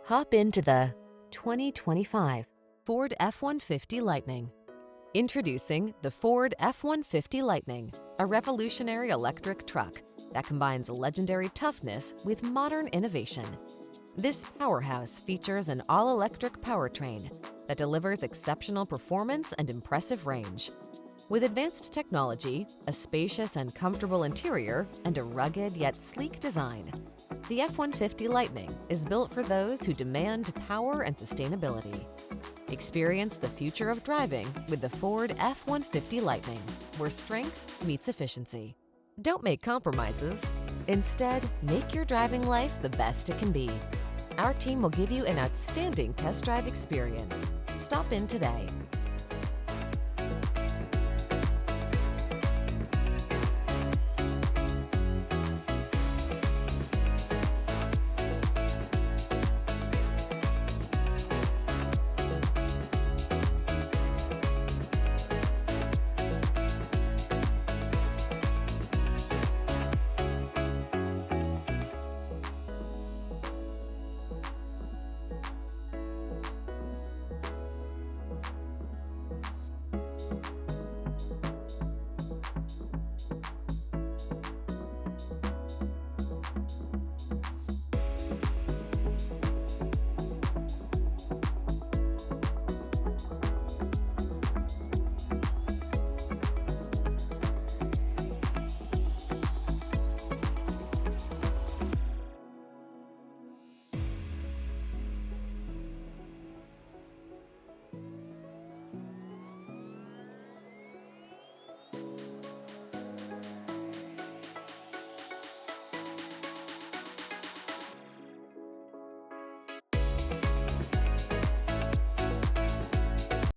Hop into the 2025 Ford F-150 Lightning. Introducing the Ford F-150 Lightning, a revolutionary electric truck that combines legendary toughness with modern innovation. This powerhouse features an all-electric powertrain that delivers exceptional performance and impressive range. With advanced technology, a spacious and comfortable interior, and a rugged yet sleek design, the F-150 Lightning is built for those who demand power and sustainability. Experience the future of driving with the Ford F-150 Lightning, where strength meets efficiency. Don't make compromises. Instead, make your driving life the best it can be. Our team will give you an outstanding test drive experience. Stop in today.